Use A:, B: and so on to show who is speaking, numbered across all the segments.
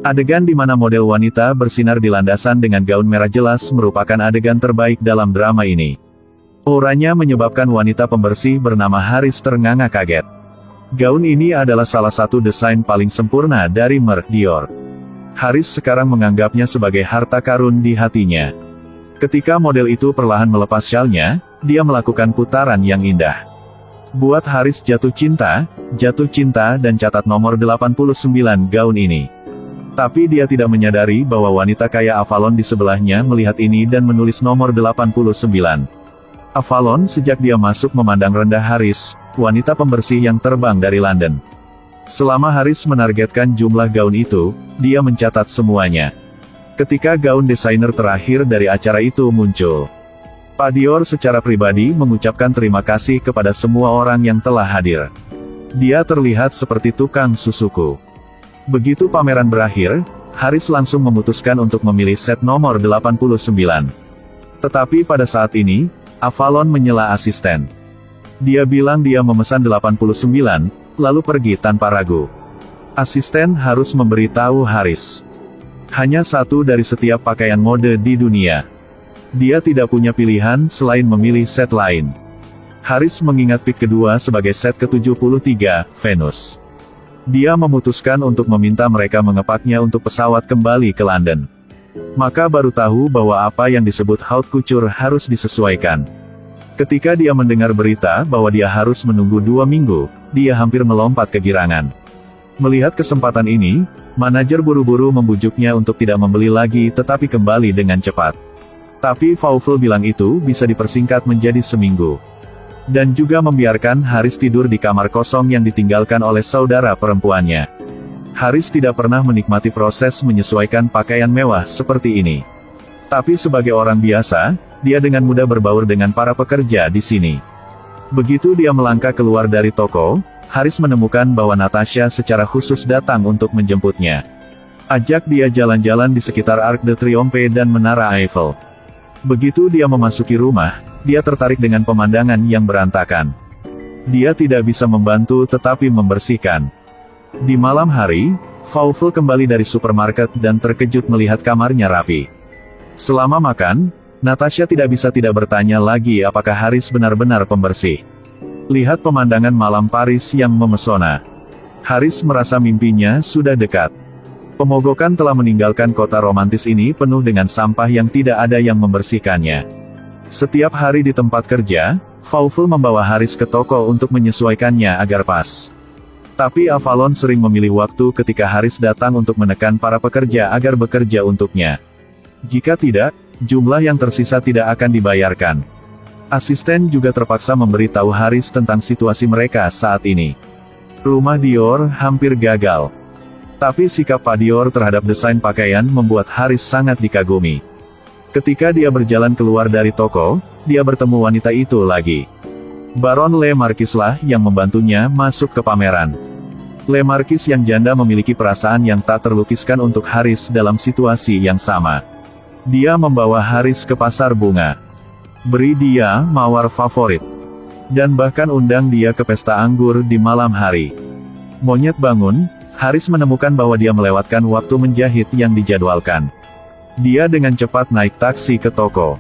A: Adegan di mana model wanita bersinar di landasan dengan gaun merah jelas merupakan adegan terbaik dalam drama ini. Auranya menyebabkan wanita pembersih bernama Haris ternganga kaget. Gaun ini adalah salah satu desain paling sempurna dari merek Dior. Haris sekarang menganggapnya sebagai harta karun di hatinya. Ketika model itu perlahan melepas syalnya, dia melakukan putaran yang indah. Buat Haris jatuh cinta, dan catat nomor 89 gaun ini. Tapi dia tidak menyadari bahwa wanita kaya Avalon di sebelahnya melihat ini dan menulis nomor 89. Avalon sejak dia masuk memandang rendah Haris, wanita pembersih yang terbang dari London. Selama Haris menargetkan jumlah gaun itu, dia mencatat semuanya. Ketika gaun desainer terakhir dari acara itu muncul, Pak Dior secara pribadi mengucapkan terima kasih kepada semua orang yang telah hadir. Dia terlihat seperti tukang susuku. Begitu pameran berakhir, Haris langsung memutuskan untuk memilih set nomor 89. Tetapi pada saat ini, Avalon menyela asisten. Dia bilang dia memesan 89, lalu pergi tanpa ragu. Asisten harus memberitahu Haris. Hanya satu dari setiap pakaian mode di dunia. Dia tidak punya pilihan selain memilih set lain. Haris mengingat pick kedua sebagai set ke-73, Venus. Dia memutuskan untuk meminta mereka mengepaknya untuk pesawat kembali ke London. Maka baru tahu bahwa apa yang disebut haute couture harus disesuaikan. Ketika dia mendengar berita bahwa dia harus menunggu 2 minggu, dia hampir melompat kegirangan. Melihat kesempatan ini, manajer buru-buru membujuknya untuk tidak membeli lagi tetapi kembali dengan cepat. Tapi Vaufel bilang itu bisa dipersingkat menjadi seminggu. Dan juga membiarkan Haris tidur di kamar kosong yang ditinggalkan oleh saudara perempuannya. Haris tidak pernah menikmati proses menyesuaikan pakaian mewah seperti ini. Tapi sebagai orang biasa, dia dengan mudah berbaur dengan para pekerja di sini. Begitu dia melangkah keluar dari toko, Haris menemukan bahwa Natasha secara khusus datang untuk menjemputnya. Ajak dia jalan-jalan di sekitar Arc de Triomphe dan Menara Eiffel. Begitu dia memasuki rumah, dia tertarik dengan pemandangan yang berantakan. Dia tidak bisa membantu tetapi membersihkan. Di malam hari, Vaufel kembali dari supermarket dan terkejut melihat kamarnya rapi. Selama makan, Natasha tidak bisa tidak bertanya lagi apakah Haris benar-benar pembersih. Lihat pemandangan malam Paris yang memesona. Haris merasa mimpinya sudah dekat. Pemogokan telah meninggalkan kota romantis ini penuh dengan sampah yang tidak ada yang membersihkannya. Setiap hari di tempat kerja, Vaufel membawa Haris ke toko untuk menyesuaikannya agar pas. Tapi Avalon sering memilih waktu ketika Haris datang untuk menekan para pekerja agar bekerja untuknya. Jika tidak, jumlah yang tersisa tidak akan dibayarkan. Asisten juga terpaksa memberitahu Haris tentang situasi mereka saat ini. Rumah Dior hampir gagal. Tapi sikap Pak Dior terhadap desain pakaian membuat Haris sangat dikagumi. Ketika dia berjalan keluar dari toko, dia bertemu wanita itu lagi. Baron Le Marquis lah yang membantunya masuk ke pameran. Le Marquis yang janda memiliki perasaan yang tak terlukiskan untuk Haris dalam situasi yang sama. Dia membawa Haris ke pasar bunga. Beri dia mawar favorit. Dan bahkan undang dia ke pesta anggur di malam hari. Monyet bangun, Haris menemukan bahwa dia melewatkan waktu menjahit yang dijadwalkan. Dia dengan cepat naik taksi ke toko.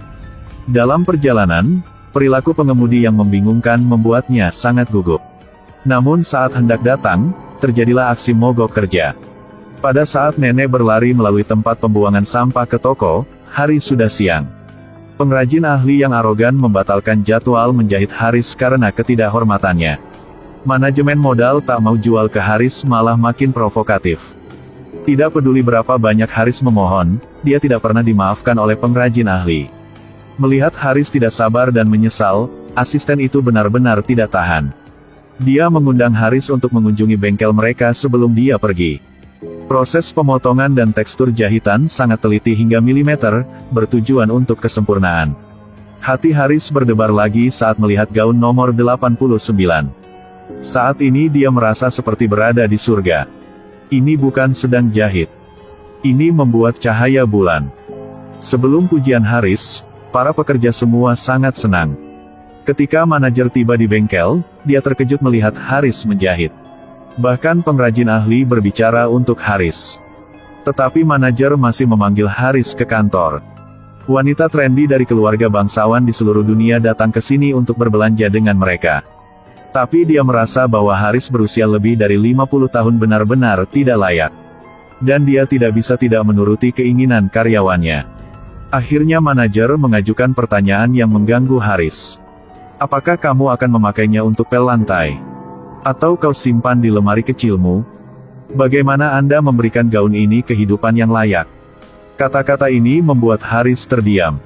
A: Dalam perjalanan, perilaku pengemudi yang membingungkan membuatnya sangat gugup. Namun saat hendak datang, terjadilah aksi mogok kerja. Pada saat nenek berlari melalui tempat pembuangan sampah ke toko, hari sudah siang. Pengrajin ahli yang arogan membatalkan jadwal menjahit Haris karena ketidakhormatannya. Manajemen modal tak mau jual ke Haris malah makin provokatif. Tidak peduli berapa banyak Haris memohon, dia tidak pernah dimaafkan oleh pengrajin ahli. Melihat Haris tidak sabar dan menyesal, asisten itu benar-benar tidak tahan. Dia mengundang Haris untuk mengunjungi bengkel mereka sebelum dia pergi. Proses pemotongan dan tekstur jahitan sangat teliti hingga milimeter, bertujuan untuk kesempurnaan. Hati Haris berdebar lagi saat melihat gaun nomor 89. Saat ini dia merasa seperti berada di surga. Ini bukan sedang jahit. Ini membuat cahaya bulan. Sebelum pujian Haris, para pekerja semua sangat senang. Ketika manajer tiba di bengkel, dia terkejut melihat Haris menjahit. Bahkan pengrajin ahli berbicara untuk Haris. Tetapi manajer masih memanggil Haris ke kantor. Wanita trendy dari keluarga bangsawan di seluruh dunia datang ke sini untuk berbelanja dengan mereka. Tapi dia merasa bahwa Haris berusia lebih dari 50 tahun benar-benar tidak layak. Dan dia tidak bisa tidak menuruti keinginan karyawannya. Akhirnya manajer mengajukan pertanyaan yang mengganggu Haris. Apakah kamu akan memakainya untuk pel lantai? Atau kau simpan di lemari kecilmu? Bagaimana Anda memberikan gaun ini kehidupan yang layak? Kata-kata ini membuat Haris terdiam.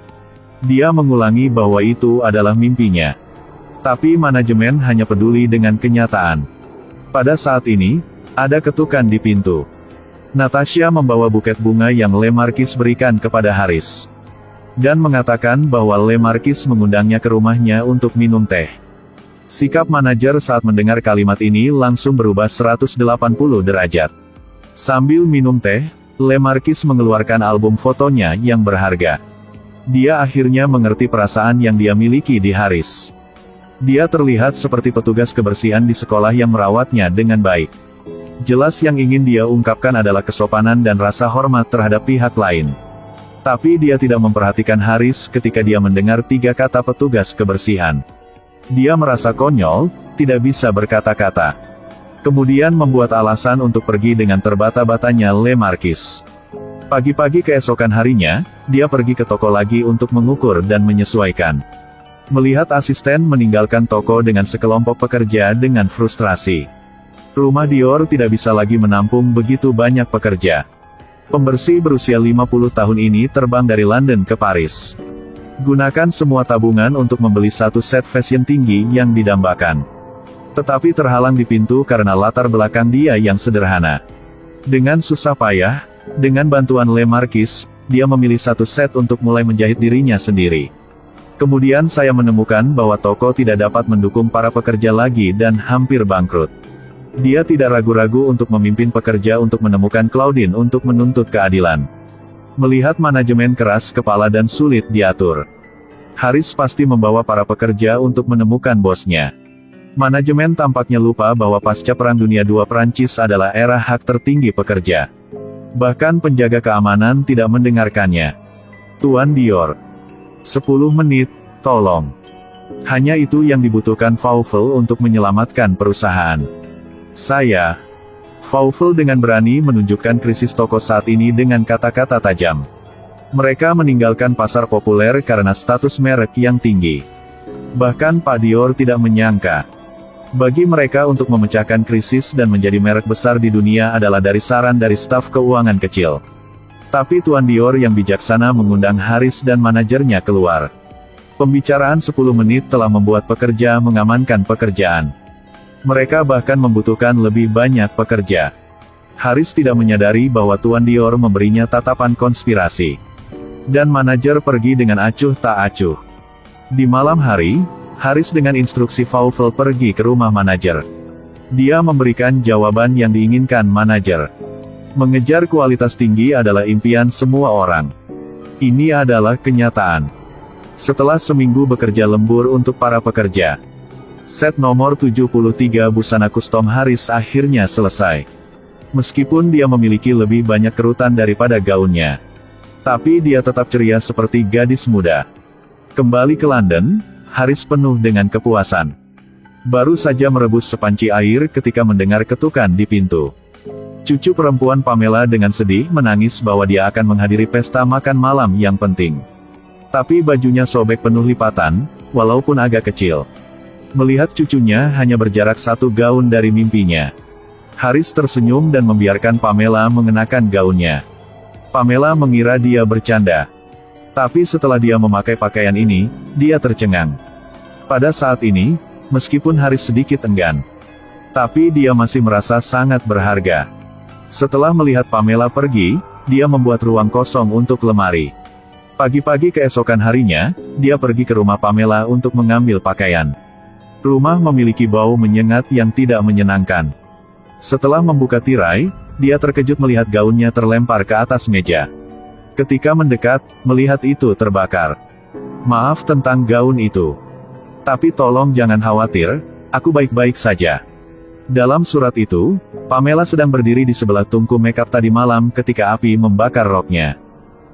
A: Dia mengulangi bahwa itu adalah mimpinya. Tapi manajemen hanya peduli dengan kenyataan. Pada saat ini, ada ketukan di pintu. Natasha membawa buket bunga yang Le Marquis berikan kepada Haris. Dan mengatakan bahwa Le Marquis mengundangnya ke rumahnya untuk minum teh. Sikap manajer saat mendengar kalimat ini langsung berubah 180 derajat. Sambil minum teh, Le Marquis mengeluarkan album fotonya yang berharga. Dia akhirnya mengerti perasaan yang dia miliki di Haris. Dia terlihat seperti petugas kebersihan di sekolah yang merawatnya dengan baik. Jelas yang ingin dia ungkapkan adalah kesopanan dan rasa hormat terhadap pihak lain. Tapi dia tidak memperhatikan Haris ketika dia mendengar 3 kata petugas kebersihan. Dia merasa konyol, tidak bisa berkata-kata. Kemudian membuat alasan untuk pergi dengan terbata-batanya Le Marquis. Pagi-pagi keesokan harinya, dia pergi ke toko lagi untuk mengukur dan menyesuaikan. Melihat asisten meninggalkan toko dengan sekelompok pekerja dengan frustrasi. Rumah Dior tidak bisa lagi menampung begitu banyak pekerja. Pembersih berusia 50 tahun ini terbang dari London ke Paris. Gunakan semua tabungan untuk membeli satu set fashion tinggi yang didambakan. Tetapi terhalang di pintu karena latar belakang dia yang sederhana. Dengan susah payah, dengan bantuan Le Marquis, dia memilih satu set untuk mulai menjahit dirinya sendiri. Kemudian saya menemukan bahwa toko tidak dapat mendukung para pekerja lagi dan hampir bangkrut. Dia tidak ragu-ragu untuk memimpin pekerja untuk menemukan Claudine untuk menuntut keadilan. Melihat manajemen keras kepala dan sulit diatur, Haris pasti membawa para pekerja untuk menemukan bosnya. Manajemen tampaknya lupa bahwa pasca Perang Dunia II Prancis adalah era hak tertinggi pekerja. Bahkan penjaga keamanan tidak mendengarkannya. Tuan Dior. 10 menit, tolong. Hanya itu yang dibutuhkan Fauvel untuk menyelamatkan perusahaan. Fauvel dengan berani menunjukkan krisis toko saat ini dengan kata-kata tajam. Mereka meninggalkan pasar populer karena status merek yang tinggi. Bahkan Pak Dior tidak menyangka. Bagi mereka untuk memecahkan krisis dan menjadi merek besar di dunia adalah dari saran dari staf keuangan kecil. Tapi Tuan Dior yang bijaksana mengundang Haris dan manajernya keluar. Pembicaraan 10 menit telah membuat pekerja mengamankan pekerjaan. Mereka bahkan membutuhkan lebih banyak pekerja. Haris tidak menyadari bahwa Tuan Dior memberinya tatapan konspirasi. Dan manajer pergi dengan acuh tak acuh. Di malam hari, Haris dengan instruksi Fauvel pergi ke rumah manajer. Dia memberikan jawaban yang diinginkan manajer. Mengejar kualitas tinggi adalah impian semua orang. Ini adalah kenyataan. Setelah seminggu bekerja lembur untuk para pekerja, set nomor 73 busana kustom Haris akhirnya selesai. Meskipun dia memiliki lebih banyak kerutan daripada gaunnya, tapi dia tetap ceria seperti gadis muda. Kembali ke London, Haris penuh dengan kepuasan. Baru saja merebus sepanci air ketika mendengar ketukan di pintu. Cucu perempuan Pamela dengan sedih menangis bahwa dia akan menghadiri pesta makan malam yang penting. Tapi bajunya sobek penuh lipatan, walaupun agak kecil. Melihat cucunya hanya berjarak 1 gaun dari mimpinya, Haris tersenyum dan membiarkan Pamela mengenakan gaunnya. Pamela mengira dia bercanda. Tapi setelah dia memakai pakaian ini, dia tercengang. Pada saat ini, meskipun Haris sedikit enggan, tapi dia masih merasa sangat berharga. Setelah melihat Pamela pergi, dia membuat ruang kosong untuk lemari. Pagi-pagi keesokan harinya, dia pergi ke rumah Pamela untuk mengambil pakaian. Rumah memiliki bau menyengat yang tidak menyenangkan. Setelah membuka tirai, dia terkejut melihat gaunnya terlempar ke atas meja. Ketika mendekat, melihat itu terbakar. Maaf tentang gaun itu. Tapi tolong jangan khawatir, aku baik-baik saja. Dalam surat itu, Pamela sedang berdiri di sebelah tungku makeup tadi malam ketika api membakar roknya.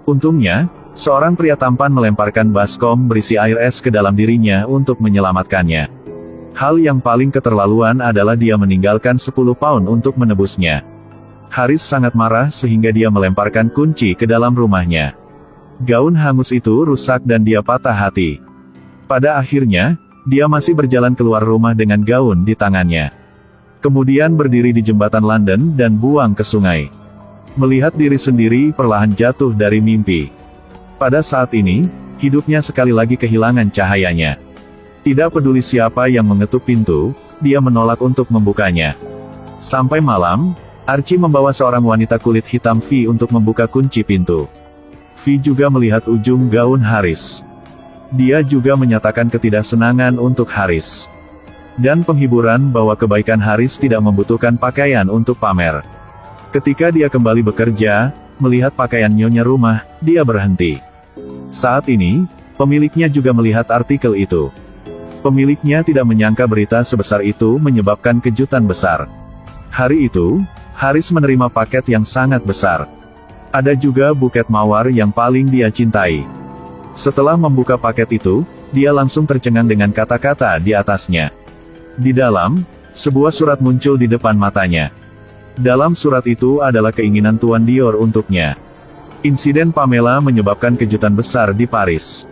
A: Untungnya, seorang pria tampan melemparkan baskom berisi air es ke dalam dirinya untuk menyelamatkannya. Hal yang paling keterlaluan adalah dia meninggalkan 10 pound untuk menebusnya. Haris sangat marah sehingga dia melemparkan kunci ke dalam rumahnya. Gaun hangus itu rusak dan dia patah hati. Pada akhirnya, dia masih berjalan keluar rumah dengan gaun di tangannya. Kemudian berdiri di jembatan London dan buang ke sungai. Melihat diri sendiri perlahan jatuh dari mimpi. Pada saat ini, hidupnya sekali lagi kehilangan cahayanya. Tidak peduli siapa yang mengetuk pintu, dia menolak untuk membukanya. Sampai malam, Archie membawa seorang wanita kulit hitam V untuk membuka kunci pintu. V juga melihat ujung gaun Haris. Dia juga menyatakan ketidaksenangan untuk Haris. Dan penghiburan bahwa kebaikan Haris tidak membutuhkan pakaian untuk pamer. Ketika dia kembali bekerja, melihat pakaian nyonya rumah, dia berhenti. Saat ini, pemiliknya juga melihat artikel itu. Pemiliknya tidak menyangka berita sebesar itu menyebabkan kejutan besar. Hari itu, Haris menerima paket yang sangat besar. Ada juga buket mawar yang paling dia cintai. Setelah membuka paket itu, dia langsung tercengang dengan kata-kata di atasnya. Di dalam, sebuah surat muncul di depan matanya. Dalam surat itu adalah keinginan Tuan Dior untuknya. Insiden Pamela menyebabkan kejutan besar di Paris.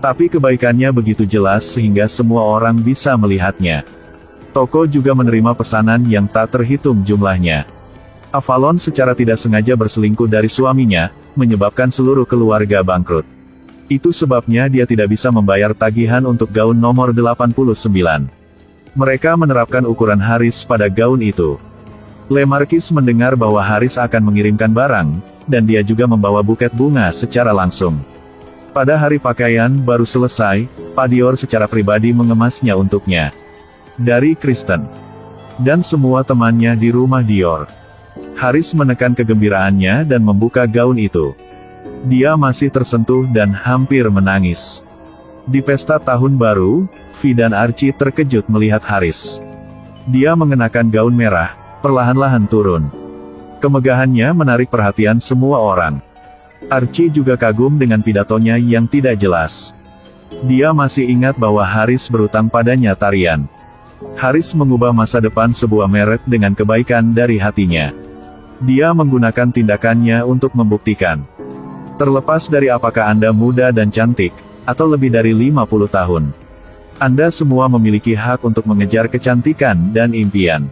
A: Tapi kebaikannya begitu jelas sehingga semua orang bisa melihatnya. Toko juga menerima pesanan yang tak terhitung jumlahnya. Avalon secara tidak sengaja berselingkuh dari suaminya, menyebabkan seluruh keluarga bangkrut. Itu sebabnya dia tidak bisa membayar tagihan untuk gaun nomor 89. Mereka menerapkan ukuran Haris pada gaun itu. Le Marquis mendengar bahwa Haris akan mengirimkan barang, dan dia juga membawa buket bunga secara langsung. Pada hari pakaian baru selesai, Pak Dior secara pribadi mengemasnya untuknya. Dari Kristen dan semua temannya di rumah Dior. Haris menekan kegembiraannya dan membuka gaun itu. Dia masih tersentuh dan hampir menangis. Di pesta tahun baru, V dan Archie terkejut melihat Haris. Dia mengenakan gaun merah, perlahan-lahan turun. Kemegahannya menarik perhatian semua orang. Archie juga kagum dengan pidatonya yang tidak jelas. Dia masih ingat bahwa Haris berutang padanya tarian. Haris mengubah masa depan sebuah merek dengan kebaikan dari hatinya. Dia menggunakan tindakannya untuk membuktikan. Terlepas dari apakah Anda muda dan cantik, atau lebih dari 50 tahun. Anda semua memiliki hak untuk mengejar kecantikan dan impian.